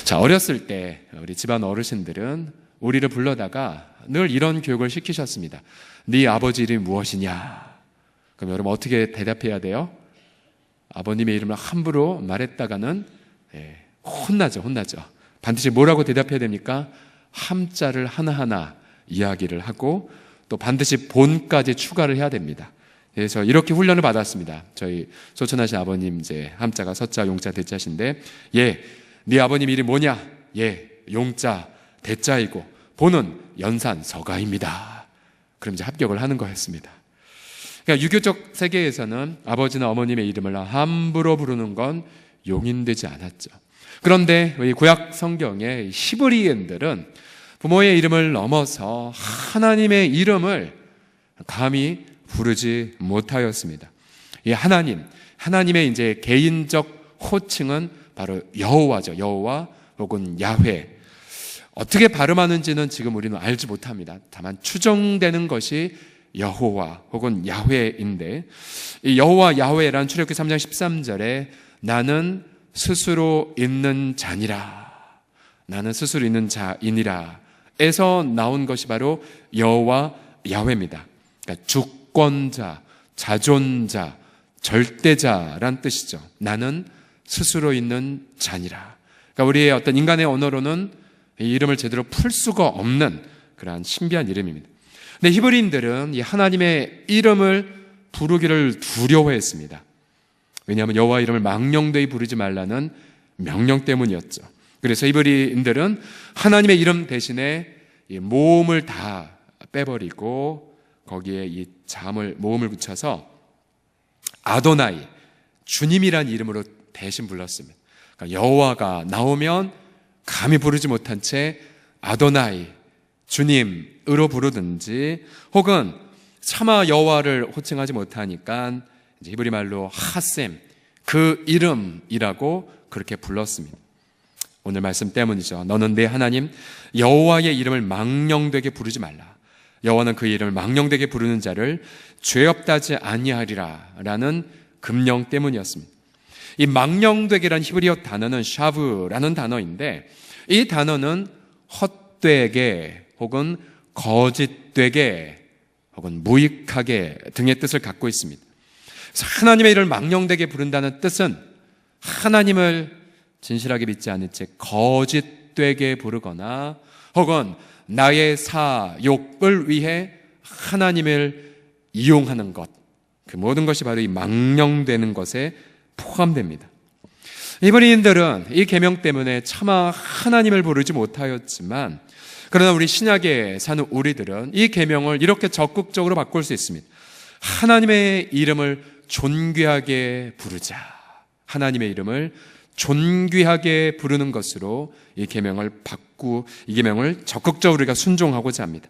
자, 어렸을 때 우리 집안 어르신들은 우리를 불러다가 늘 이런 교육을 시키셨습니다. 네 아버지 이름이 무엇이냐? 그럼 여러분 어떻게 대답해야 돼요? 아버님의 이름을 함부로 말했다가는 혼나죠. 반드시 뭐라고 대답해야 됩니까? 함자를 하나하나 이야기를 하고 또 반드시 본까지 추가를 해야 됩니다. 그래서 이렇게 훈련을 받았습니다. 저희 소천하신 아버님 이제 함자가 서자, 용자, 대자신데 네 아버님 이름이 뭐냐? 용자, 대자이고 본은 연산, 서가입니다. 그럼 이제 합격을 하는 거였습니다. 그러니까 유교적 세계에서는 아버지나 어머님의 이름을 함부로 부르는 건 용인되지 않았죠. 그런데 이 구약 성경의 히브리인들은 부모의 이름을 넘어서 하나님의 이름을 감히 부르지 못하였습니다. 이 하나님의 이제 개인적 호칭은 바로 여호와죠. 여호와 혹은 야훼. 어떻게 발음하는지는 지금 우리는 알지 못합니다. 다만 추정되는 것이 여호와 혹은 야훼인데, 이 여호와 야훼란 출애굽기 3장 13절에 나는 스스로 있는 자니라, 나는 스스로 있는 자이니라 에서 나온 것이 바로 여호와 야훼입니다. 그러니까 주권자, 자존자, 절대자란 뜻이죠. 나는 스스로 있는 자니라. 그러니까 우리의 어떤 인간의 언어로는 이 이름을 제대로 풀 수가 없는 그러한 신비한 이름입니다. 근데 히브리인들은 이 하나님의 이름을 부르기를 두려워했습니다. 왜냐하면 여호와 이름을 망령되이 부르지 말라는 명령 때문이었죠. 그래서 히브리인들은 하나님의 이름 대신에 이 모음을 다 빼버리고 거기에 이 모음을 붙여서 아도나이, 주님이란 이름으로 대신 불렀습니다. 그러니까 여호와가 나오면 감히 부르지 못한 채 아도나이, 주님으로 부르든지, 혹은 차마 여호와를 호칭하지 못하니까 이제 히브리 말로 하셈, 그 이름이라고 그렇게 불렀습니다. 오늘 말씀 때문이죠. 너는 내 하나님 여호와의 이름을 망령되게 부르지 말라. 여호와는 그 이름을 망령되게 부르는 자를 죄 없다 하지 아니하리라 라는 금령 때문이었습니다. 이 망령되게란 히브리어 단어는 샤브라는 단어인데, 이 단어는 헛되게 혹은 거짓되게 혹은 무익하게 등의 뜻을 갖고 있습니다. 그래서 하나님의 이름을 망령되게 부른다는 뜻은 하나님을 진실하게 믿지 않은 채 거짓되게 부르거나 혹은 나의 사욕을 위해 하나님을 이용하는 것, 그 모든 것이 바로 이 망령되는 것에 포함됩니다. 히브리인들은 이 계명 때문에 차마 하나님을 부르지 못하였지만, 그러나 우리 신약에 사는 우리들은 이 계명을 이렇게 적극적으로 바꿀 수 있습니다. 하나님의 이름을 존귀하게 부르자. 하나님의 이름을 존귀하게 부르는 것으로 이 계명을 이 계명을 적극적으로 우리가 순종하고자 합니다.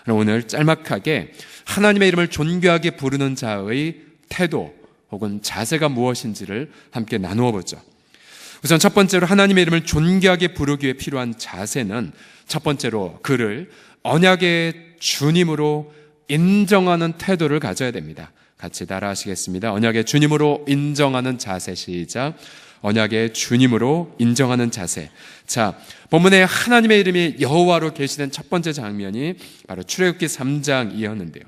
오늘 짤막하게 하나님의 이름을 존귀하게 부르는 자의 태도 혹은 자세가 무엇인지를 함께 나누어 보죠. 우선 첫 번째로 하나님의 이름을 존귀하게 부르기 위해 필요한 자세는, 첫 번째로 그를 언약의 주님으로 인정하는 태도를 가져야 됩니다. 같이 따라하시겠습니다. 언약의 주님으로 인정하는 자세. 시작. 언약의 주님으로 인정하는 자세. 자, 본문에 하나님의 이름이 여호와로 계시된 첫 번째 장면이 바로 출애굽기 3장이었는데요.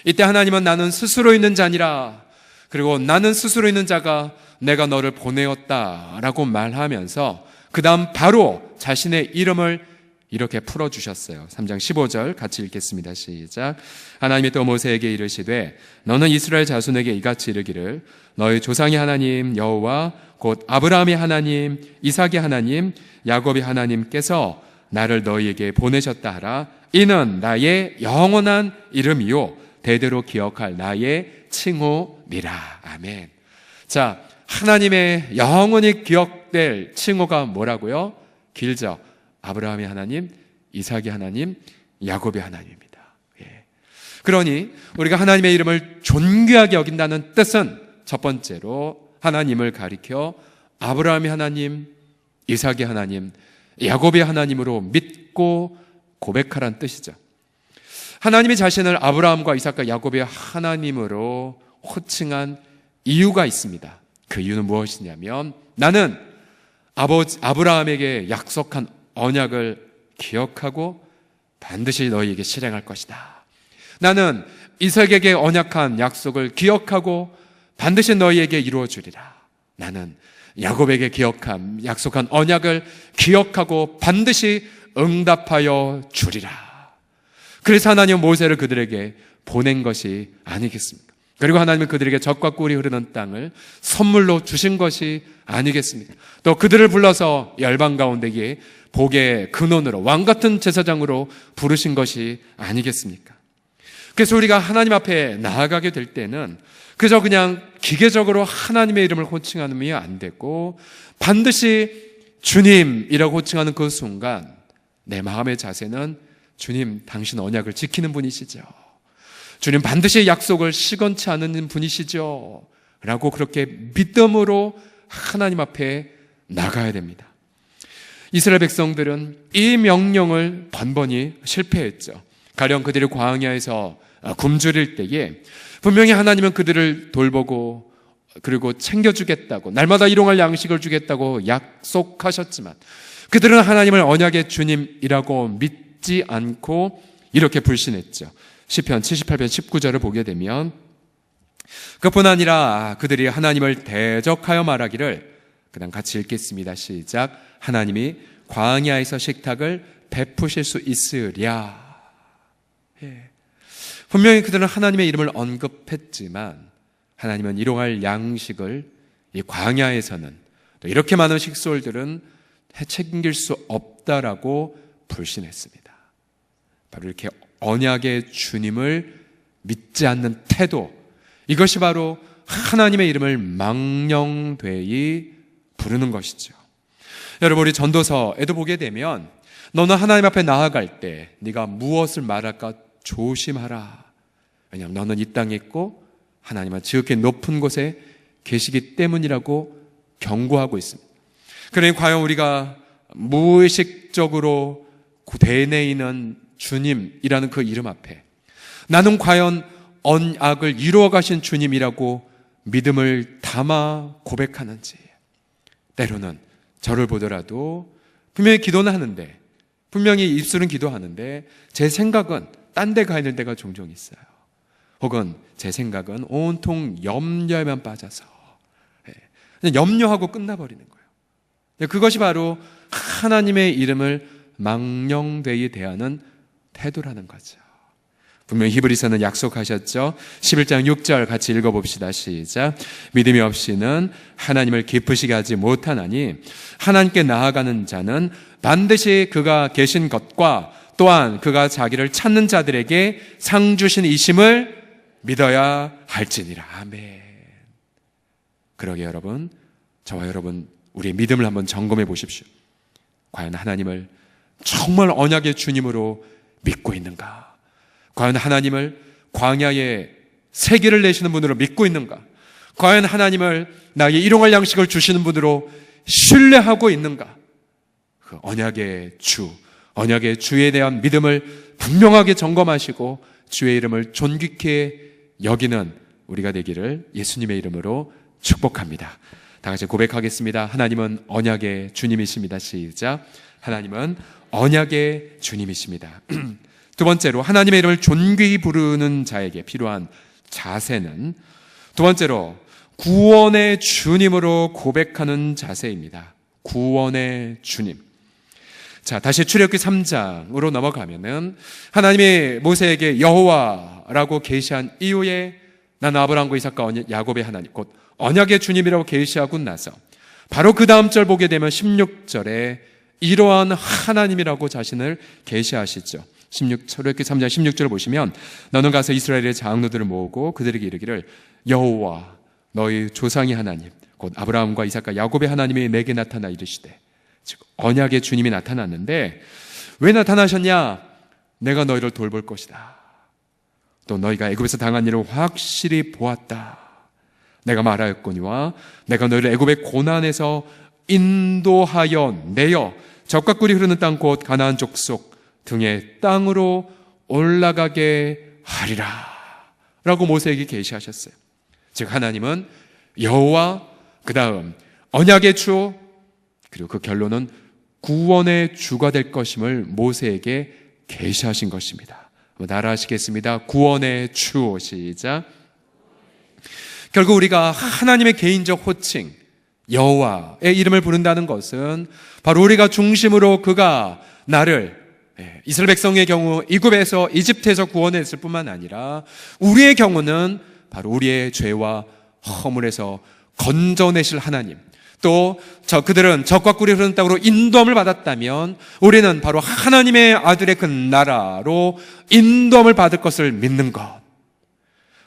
이때 하나님은 나는 스스로 있는 자니라, 그리고 나는 스스로 있는 자가 내가 너를 보내었다라고 말하면서 그 다음 바로 자신의 이름을 이렇게 풀어주셨어요. 3장 15절 같이 읽겠습니다. 시작. 하나님이 또 모세에게 이르시되 너는 이스라엘 자손에게 이같이 이르기를 너희 조상의 하나님 여호와 곧 아브라함의 하나님, 이삭의 하나님, 야곱의 하나님께서 나를 너희에게 보내셨다 하라. 이는 나의 영원한 이름이요 대대로 기억할 나의 칭호니라. 아멘. 자, 하나님의 영원히 기억될 칭호가 뭐라고요? 길죠. 아브라함의 하나님, 이삭의 하나님, 야곱의 하나님입니다. 그러니 우리가 하나님의 이름을 존귀하게 여긴다는 뜻은 첫 번째로 하나님을 가리켜 아브라함의 하나님, 이삭의 하나님, 야곱의 하나님으로 믿고 고백하라는 뜻이죠. 하나님이 자신을 아브라함과 이삭과 야곱의 하나님으로 호칭한 이유가 있습니다. 그 이유는 무엇이냐면 나는 아브라함에게 약속한 언약을 기억하고 반드시 너희에게 실행할 것이다. 나는 이삭에게 언약한 약속을 기억하고 반드시 너희에게 이루어 주리라. 나는 야곱에게 약속한 언약을 기억하고 반드시 응답하여 주리라. 그래서 하나님은 모세를 그들에게 보낸 것이 아니겠습니까? 그리고 하나님은 그들에게 젖과 꿀이 흐르는 땅을 선물로 주신 것이 아니겠습니까? 또 그들을 불러서 열방 가운데에 복의 근원으로 왕같은 제사장으로 부르신 것이 아니겠습니까? 그래서 우리가 하나님 앞에 나아가게 될 때는 그저 그냥 기계적으로 하나님의 이름을 호칭하면 안 되고 반드시 주님이라고 호칭하는 그 순간 내 마음의 자세는 주님, 당신 언약을 지키는 분이시죠. 주님, 반드시 약속을 시건치 않는 분이시죠. 라고 그렇게 믿음으로 하나님 앞에 나가야 됩니다. 이스라엘 백성들은 이 명령을 번번이 실패했죠. 가령 그들이 광야에서 굶주릴 때에 분명히 하나님은 그들을 돌보고 그리고 챙겨주겠다고, 날마다 일용할 양식을 주겠다고 약속하셨지만 그들은 하나님을 언약의 주님이라고 믿지 않고 이렇게 불신했죠. 시편 78편 19절을 보게 되면 그뿐 아니라 그들이 하나님을 대적하여 말하기를, 그다음 같이 읽겠습니다. 시작. 하나님이 광야에서 식탁을 베푸실 수 있으랴. 분명히 그들은 하나님의 이름을 언급했지만 하나님은 일용할 양식을 이 광야에서는, 또 이렇게 많은 식솔들은 책임질 수 없다라고 불신했습니다. 바로 이렇게 언약의 주님을 믿지 않는 태도, 이것이 바로 하나님의 이름을 망령되이 부르는 것이죠. 여러분, 우리 전도서에도 보게 되면 너는 하나님 앞에 나아갈 때 네가 무엇을 말할까 조심하라. 왜냐하면 너는 이 땅에 있고 하나님은 지극히 높은 곳에 계시기 때문이라고 경고하고 있습니다. 그러니 과연 우리가 무의식적으로 되뇌이는 주님이라는 그 이름 앞에 나는 과연 언약을 이루어 가신 주님이라고 믿음을 담아 고백하는지, 때로는 저를 보더라도 분명히 기도는 하는데, 분명히 입술은 기도하는데 제 생각은 딴 데 가 있는 데가 종종 있어요. 혹은 제 생각은 온통 염려에만 빠져서 그냥 염려하고 끝나버리는 거예요. 그것이 바로 하나님의 이름을 망령되이 대하는 태도라는 거죠. 분명히 히브리서는 약속하셨죠. 11장 6절 같이 읽어봅시다. 시작. 믿음이 없이는 하나님을 기쁘시게 하지 못하나니 하나님께 나아가는 자는 반드시 그가 계신 것과 또한 그가 자기를 찾는 자들에게 상 주신 이심을 믿어야 할지니라. 아멘. 그러게 여러분, 저와 여러분, 우리의 믿음을 한번 점검해 보십시오. 과연 하나님을 정말 언약의 주님으로 믿고 있는가? 과연 하나님을 광야에 세계를 내시는 분으로 믿고 있는가? 과연 하나님을 나에게 일용할 양식을 주시는 분으로 신뢰하고 있는가? 그 언약의 주에 대한 믿음을 분명하게 점검하시고 주의 이름을 존귀케 여기는 우리가 되기를 예수님의 이름으로 축복합니다. 다 같이 고백하겠습니다. 하나님은 언약의 주님이십니다. 시작. 하나님은 언약의 주님이십니다. 두 번째로, 하나님의 이름을 존귀히 부르는 자에게 필요한 자세는, 두 번째로 구원의 주님으로 고백하는 자세입니다. 구원의 주님. 자, 다시 출애굽기 3장으로 넘어가면은 하나님이 모세에게 여호와라고 계시한 이후에 나는 아브라함과 이삭과 야곱의 하나님, 곧 언약의 주님이라고 계시하고 나서 바로 그 다음 절 보게 되면 16절에 이러한 하나님이라고 자신을 계시하시죠. 출애굽기 3장 16절을 보시면 너는 가서 이스라엘의 장로들을 모으고 그들에게 이르기를 여호와 너희 조상의 하나님 곧 아브라함과 이삭과 야곱의 하나님이 내게 나타나 이르시되, 즉 언약의 주님이 나타났는데 왜 나타나셨냐? 내가 너희를 돌볼 것이다. 또 너희가 애굽에서 당한 일을 확실히 보았다. 내가 말하였거니와 내가 너희를 애굽의 고난에서 인도하여 내어 젖과 꿀이 흐르는 땅 곧 가나안 족속 등의 땅으로 올라가게 하리라 라고 모세에게 계시하셨어요. 즉 하나님은 여호와, 그 다음 언약의 주, 그리고 그 결론은 구원의 주가 될 것임을 모세에게 계시하신 것입니다. 나라 하시겠습니다. 구원의 주. 시작. 결국 우리가 하나님의 개인적 호칭 여호와의 이름을 부른다는 것은 바로 우리가 중심으로 그가 나를 이스라엘 백성의 경우 이집트에서 구원했을 뿐만 아니라 우리의 경우는 바로 우리의 죄와 허물에서 건져내실 하나님, 또 그들은 적과 꿀이 흐르는 땅으로 인도함을 받았다면 우리는 바로 하나님의 아들의 그 나라로 인도함을 받을 것을 믿는 것,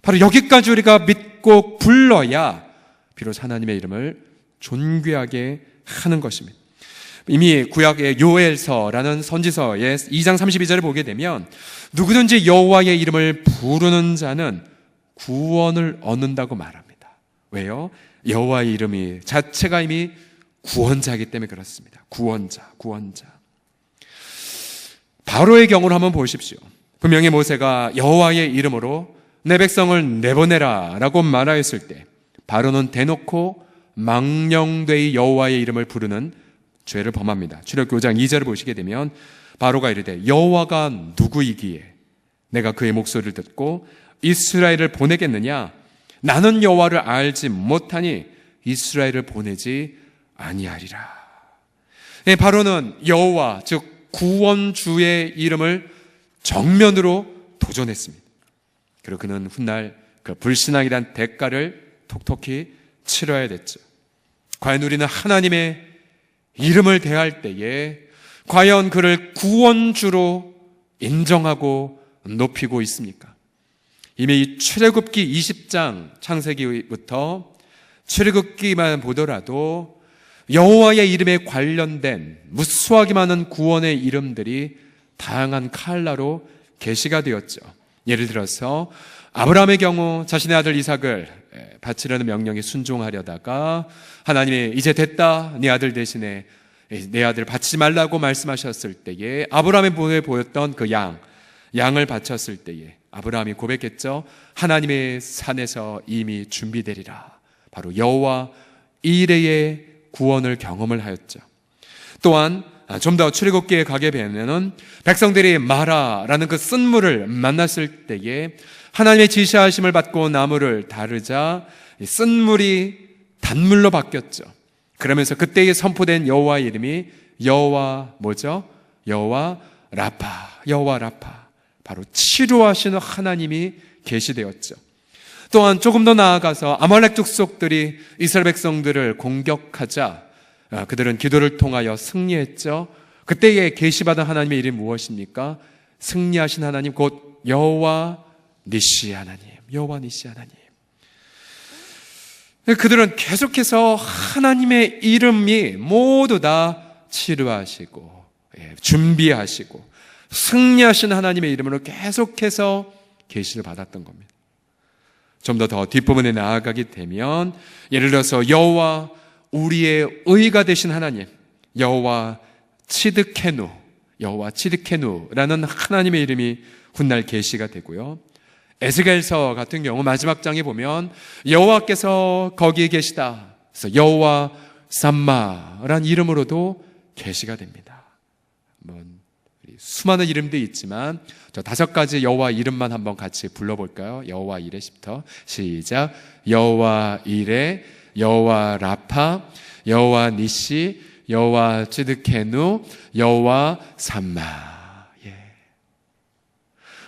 바로 여기까지 우리가 믿고 불러야 비로소 하나님의 이름을 존귀하게 하는 것입니다. 이미 구약의 요엘서라는 선지서의 2장 32절을 보게 되면 누구든지 여호와의 이름을 부르는 자는 구원을 얻는다고 말합니다. 왜요? 여호와의 이름이 자체가 이미 구원자이기 때문에 그렇습니다. 구원자. 바로의 경우를 한번 보십시오. 분명히 모세가 여호와의 이름으로 내 백성을 내보내라 라고 말하였을 때 바로는 대놓고 망령되이 여호와의 이름을 부르는 죄를 범합니다. 출애굽기 5장 2절을 보시게 되면 바로가 이르되 여호와가 누구이기에 내가 그의 목소리를 듣고 이스라엘을 보내겠느냐? 나는 여호와를 알지 못하니 이스라엘을 보내지 아니하리라. 바로는 여호와 즉 구원주의 이름을 정면으로 도전했습니다. 그리고 그는 훗날 그 불신앙이란 대가를 톡톡히 치러야 됐죠. 과연 우리는 하나님의 이름을 대할 때에 과연 그를 구원주로 인정하고 높이고 있습니까? 이미 출애굽기 20장 창세기부터 출애굽기만 보더라도 여호와의 이름에 관련된 무수하게 많은 구원의 이름들이 다양한 칼라로 게시가 되었죠. 예를 들어서 아브라함의 경우 자신의 아들 이삭을 바치라는 명령에 순종하려다가 하나님이 이제 됐다, 네 아들 대신에 내 아들 바치지 말라고 말씀하셨을 때에 아브라함의 몸에 보였던 그 양을 바쳤을 때에 아브라함이 고백했죠. 하나님의 산에서 이미 준비되리라. 바로 여호와 이레의 구원을 경험을 하였죠. 또한 좀 더 출애굽기에 가게 되면은 백성들이 마라라는 그 쓴물을 만났을 때에 하나님의 지시하심을 받고 나무를 다르자 쓴물이 단물로 바뀌었죠. 그러면서 그때에 선포된 여호와의 이름이 여호와 뭐죠? 여호와 라파. 바로 치료하시는 하나님이 계시되었죠. 또한 조금 더 나아가서 아말렉 족속들이 이스라엘 백성들을 공격하자 그들은 기도를 통하여 승리했죠. 그때에 계시받은 하나님의 이름이 무엇입니까? 승리하신 하나님 곧 여호와 니시 하나님. 그들은 계속해서 하나님의 이름이 모두 다 치료하시고 준비하시고 승리하신 하나님의 이름으로 계속해서 계시를 받았던 겁니다. 좀 더 뒷부분에 나아가게 되면 예를 들어서 여호와 우리의 의가 되신 하나님, 여호와 치드케누라는 하나님의 이름이 훗날 계시가 되고요. 에스겔서 같은 경우 마지막 장에 보면 여호와께서 거기에 계시다. 그래서 여호와 삼마라는 이름으로도 계시가 됩니다. 수많은 이름들이 있지만 저 5가지 여호와 이름만 한번 같이 불러볼까요? 여호와 이레부터 시작. 여호와 이레, 여호와 라파, 여호와 니시, 여호와 찌드케누, 여호와 삼마.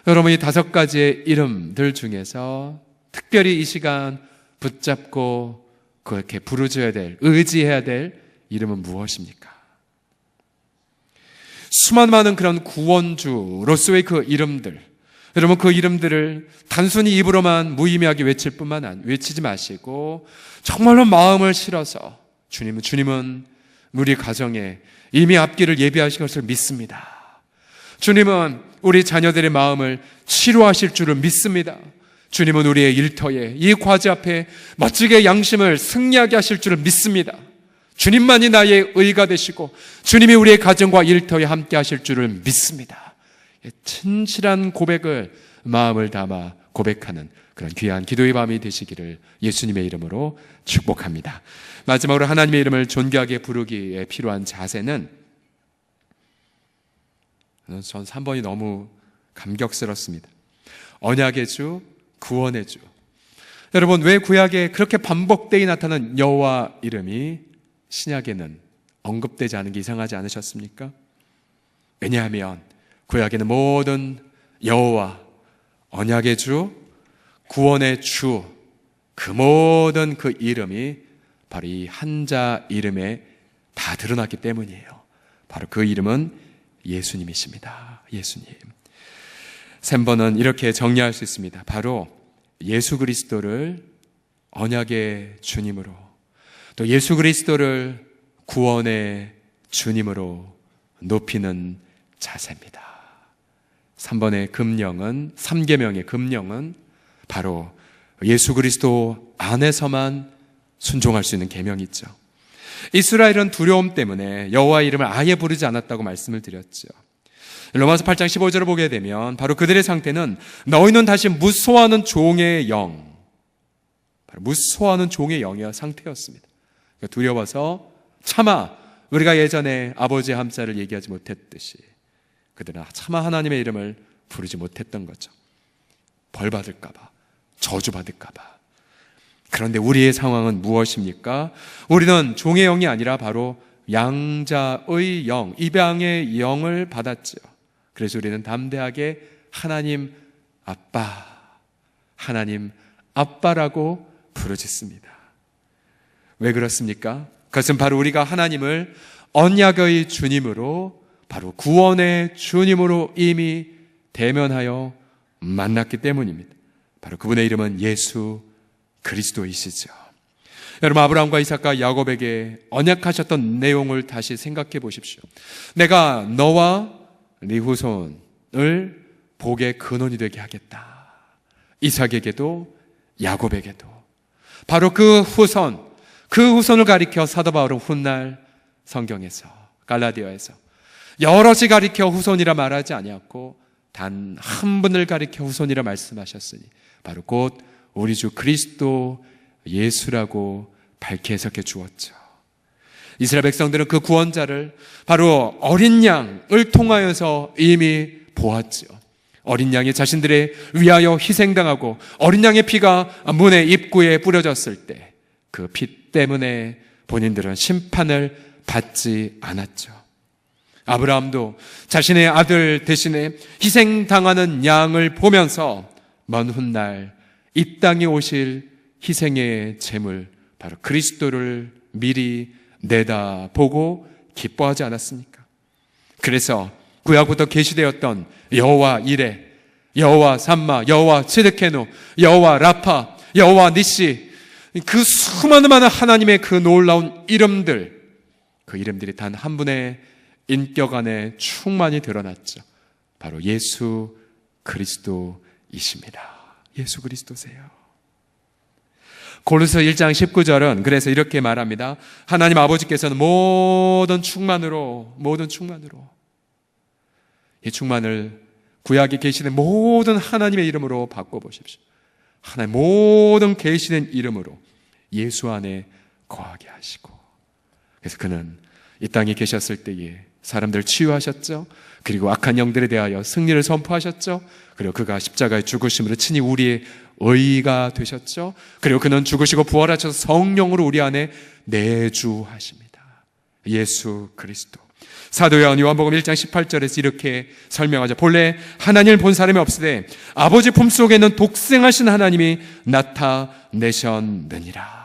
여러분 이 5가지의 이름들 중에서 특별히 이 시간 붙잡고 그렇게 부르줘야 될, 의지해야 될 이름은 무엇입니까? 수많은 그런 구원주로서의 그 이름들, 여러분 그 이름들을 단순히 입으로만 무의미하게 외치지 마시고 정말로 마음을 실어서 주님은 우리 가정에 이미 앞길을 예비하신 것을 믿습니다. 주님은 우리 자녀들의 마음을 치료하실 줄을 믿습니다. 주님은 우리의 일터에 이 과제 앞에 멋지게 양심을 승리하게 하실 줄을 믿습니다. 주님만이 나의 의가 되시고 주님이 우리의 가정과 일터에 함께 하실 줄을 믿습니다. 진실한 고백을 마음을 담아 고백하는 그런 귀한 기도의 밤이 되시기를 예수님의 이름으로 축복합니다. 마지막으로 하나님의 이름을 존귀하게 부르기에 필요한 자세는, 전 3번이 너무 감격스럽습니다. 언약의 주, 구원의 주. 여러분, 왜 구약에 그렇게 반복되게 나타나는 여호와 이름이 신약에는 언급되지 않은 게 이상하지 않으셨습니까? 왜냐하면 구약에는 모든 여호와, 언약의 주, 구원의 주, 그 모든 그 이름이 바로 이 한자 이름에 다 드러났기 때문이에요. 바로 그 이름은 예수님이십니다. 예수님. 3번은 이렇게 정리할 수 있습니다. 바로 예수 그리스도를 언약의 주님으로, 또 예수 그리스도를 구원의 주님으로 높이는 자세입니다. 3번의 금령은, 3계명의 금령은 바로 예수 그리스도 안에서만 순종할 수 있는 계명이죠. 이스라엘은 두려움 때문에 여호와 이름을 아예 부르지 않았다고 말씀을 드렸죠. 로마서 8장 15절을 보게 되면 바로 그들의 상태는 너희는 다시 무소하는 종의 영, 바로 무소하는 종의 영의 상태였습니다. 그러니까 두려워서 차마 우리가 예전에 아버지의 함자를 얘기하지 못했듯이 그들은 차마 하나님의 이름을 부르지 못했던 거죠. 벌 받을까 봐, 저주 받을까 봐. 그런데 우리의 상황은 무엇입니까? 우리는 종의 영이 아니라 바로 양자의 영, 입양의 영을 받았죠. 그래서 우리는 담대하게 하나님 아빠, 하나님 아빠라고 부르짖습니다. 왜 그렇습니까? 그것은 바로 우리가 하나님을 언약의 주님으로, 바로 구원의 주님으로 이미 대면하여 만났기 때문입니다. 바로 그분의 이름은 예수 그리스도이시죠. 여러분, 아브라함과 이삭과 야곱에게 언약하셨던 내용을 다시 생각해 보십시오. 내가 너와 네 후손을 복의 근원이 되게 하겠다. 이삭에게도 야곱에게도. 바로 그 후손을 가리켜 사도 바울은 훗날 성경에서, 갈라디아에서 여럿이 가리켜 후손이라 말하지 아니었고 단 한 분을 가리켜 후손이라 말씀하셨으니 바로 곧 우리 주 그리스도 예수라고 밝히 해석해 주었죠. 이스라엘 백성들은 그 구원자를 바로 어린 양을 통하여서 이미 보았죠. 어린 양이 자신들의 위하여 희생당하고 어린 양의 피가 문의 입구에 뿌려졌을 때 그 피 때문에 본인들은 심판을 받지 않았죠. 아브라함도 자신의 아들 대신에 희생당하는 양을 보면서 먼 훗날 이 땅에 오실 희생의 제물, 바로 그리스도를 미리 내다보고 기뻐하지 않았습니까? 그래서 구약부터 계시되었던 여호와 이레, 여호와 삼마, 여호와 츠드케노, 여호와 라파, 여호와 니시, 그 수많은 하나님의 그 놀라운 이름들, 그 이름들이 단 한 분의 인격 안에 충만히 드러났죠. 바로 예수 그리스도이십니다. 예수 그리스도세요. 고린도서 1장 19절은 그래서 이렇게 말합니다. 하나님 아버지께서는 모든 충만으로 이 충만을 구약에 계시는 모든 하나님의 이름으로 바꿔보십시오. 하나님 모든 계시된 이름으로 예수 안에 거하게 하시고, 그래서 그는 이 땅에 계셨을 때에 사람들을 치유하셨죠. 그리고 악한 영들에 대하여 승리를 선포하셨죠. 그리고 그가 십자가의 죽으심으로 친히 우리의 의가 되셨죠. 그리고 그는 죽으시고 부활하셔서 성령으로 우리 안에 내주하십니다. 예수 그리스도. 사도 요한복음 1장 18절에서 이렇게 설명하죠. 본래 하나님을 본 사람이 없으되 아버지 품속에 있는 독생하신 하나님이 나타내셨느니라.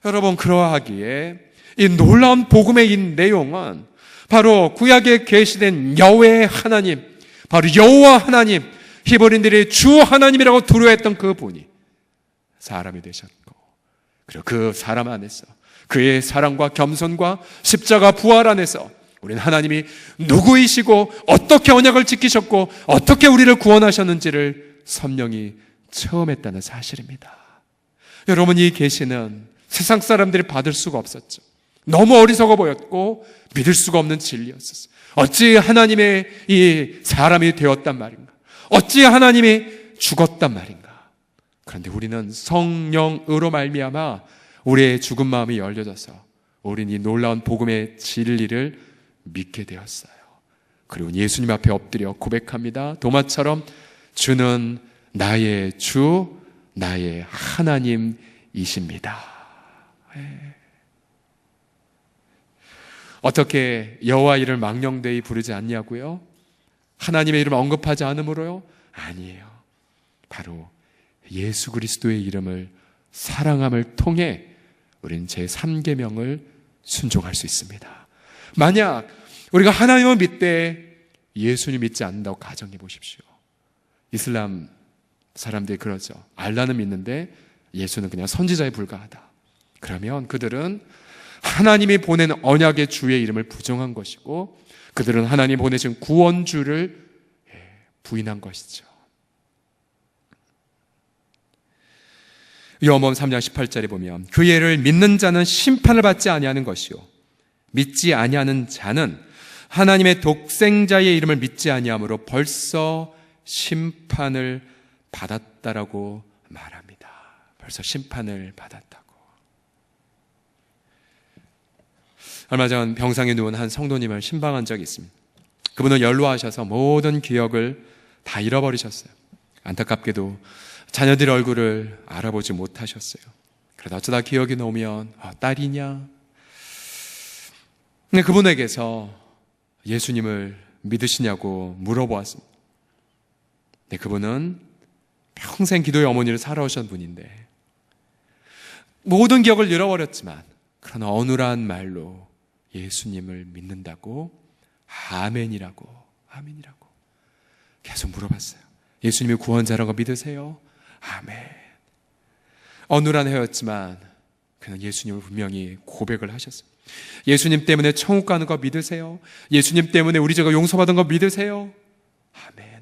여러분, 그러하기에 이 놀라운 복음의 이 내용은 바로 구약에 계시된 여호와의 하나님, 바로 여호와 하나님, 히브리인들이 주 하나님이라고 두려워했던 그 분이 사람이 되셨고, 그리고 그 사람 안에서 그의 사랑과 겸손과 십자가 부활 안에서 우리는 하나님이 누구이시고 어떻게 언약을 지키셨고 어떻게 우리를 구원하셨는지를 선명히 체험했다는 사실입니다. 여러분, 이 계시는 세상 사람들이 받을 수가 없었죠. 너무 어리석어 보였고 믿을 수가 없는 진리였었어요. 어찌 하나님의 이 사람이 되었단 말인가? 어찌 하나님이 죽었단 말인가? 그런데 우리는 성령으로 말미암아 우리의 죽은 마음이 열려져서 우리는 이 놀라운 복음의 진리를 믿게 되었어요. 그리고 예수님 앞에 엎드려 고백합니다. 도마처럼 주는 나의 주, 나의 하나님이십니다. 어떻게 여호와 이름을 망령되이 부르지 않냐고요? 하나님의 이름을 언급하지 않으므로요? 아니에요. 바로 예수 그리스도의 이름을 사랑함을 통해 우리는 제3계명을 순종할 수 있습니다. 만약 우리가 하나님을 믿되 예수님 믿지 않는다고 가정해 보십시오. 이슬람 사람들이 그러죠. 알라는 믿는데 예수는 그냥 선지자에 불과하다. 그러면 그들은 하나님이 보낸 언약의 주의 이름을 부정한 것이고 그들은 하나님 보내신 구원주를 부인한 것이죠. 요한복음 3장 18절에 보면 그 예를 믿는 자는 심판을 받지 아니하는 것이요 믿지 아니하는 자는 하나님의 독생자의 이름을 믿지 아니함으로 벌써 심판을 받았다라고 말합니다. 벌써 심판을 받았다고. 얼마 전 병상에 누운 한 성도님을 신방한 적이 있습니다. 그분은 연로하셔서 모든 기억을 다 잃어버리셨어요. 안타깝게도 자녀들 얼굴을 알아보지 못하셨어요. 그러다 어쩌다 기억이 나오면 딸이냐? 근데 그분에게서 예수님을 믿으시냐고 물어보았습니다. 근데 그분은 평생 기도의 어머니를 살아오신 분인데 모든 기억을 잃어버렸지만 그러나 어눌한 말로 예수님을 믿는다고 아멘이라고 계속 물어봤어요. 예수님이 구원자라고 믿으세요? 아멘. 어눌한 해였지만 그는 예수님을 분명히 고백을 하셨어요. 예수님 때문에 천국 가는 거 믿으세요? 예수님 때문에 우리 죄가 용서받은 거 믿으세요? 아멘.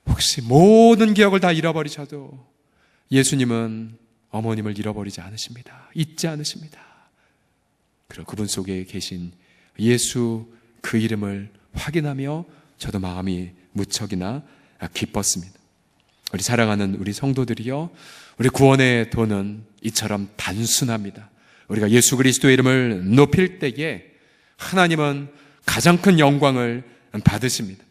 혹시 모든 기억을 다 잃어버리셔도 예수님은 어머님을 잃어버리지 않으십니다. 잊지 않으십니다. 그리고 그분 속에 계신 예수 그 이름을 확인하며 저도 마음이 무척이나 기뻤습니다. 우리 사랑하는 우리 성도들이요, 우리 구원의 도는 이처럼 단순합니다. 우리가 예수 그리스도의 이름을 높일 때에 하나님은 가장 큰 영광을 받으십니다.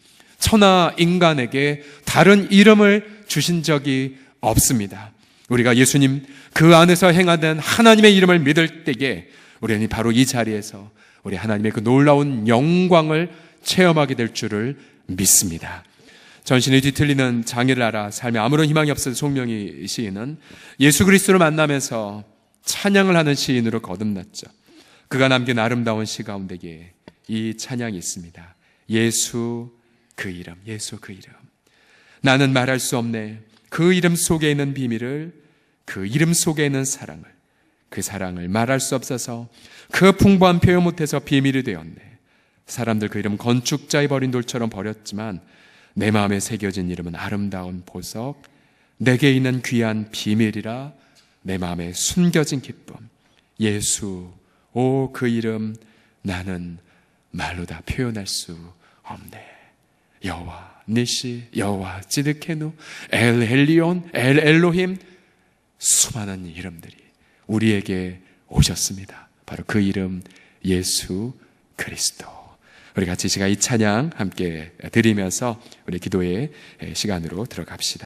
천하 인간에게 다른 이름을 주신 적이 없습니다. 우리가 예수님 그 안에서 행하는 하나님의 이름을 믿을 때에 우리는 바로 이 자리에서 우리 하나님의 그 놀라운 영광을 체험하게 될 줄을 믿습니다. 전신이 뒤틀리는 장애를 알아 삶에 아무런 희망이 없었던 송명희 시인은 예수 그리스도를 만나면서 찬양을 하는 시인으로 거듭났죠. 그가 남긴 아름다운 시 가운데에 이 찬양이 있습니다. 예수 그 이름, 예수 그 이름. 나는 말할 수 없네. 그 이름 속에 있는 비밀을, 그 이름 속에 있는 사랑을, 그 사랑을 말할 수 없어서 그 풍부한 표현 못해서 비밀이 되었네. 사람들 그 이름 건축자의 버린 돌처럼 버렸지만 내 마음에 새겨진 이름은 아름다운 보석, 내게 있는 귀한 비밀이라 내 마음에 숨겨진 기쁨. 예수, 오 그 이름 나는 말로 다 표현할 수 없네. 여호와 니시, 여호와 찌드케누, 엘 엘리온, 엘 엘로힘, 수많은 이름들이 우리에게 오셨습니다. 바로 그 이름 예수 그리스도. 우리 같이 시간 이 찬양 함께 드리면서 우리 기도의 시간으로 들어갑시다.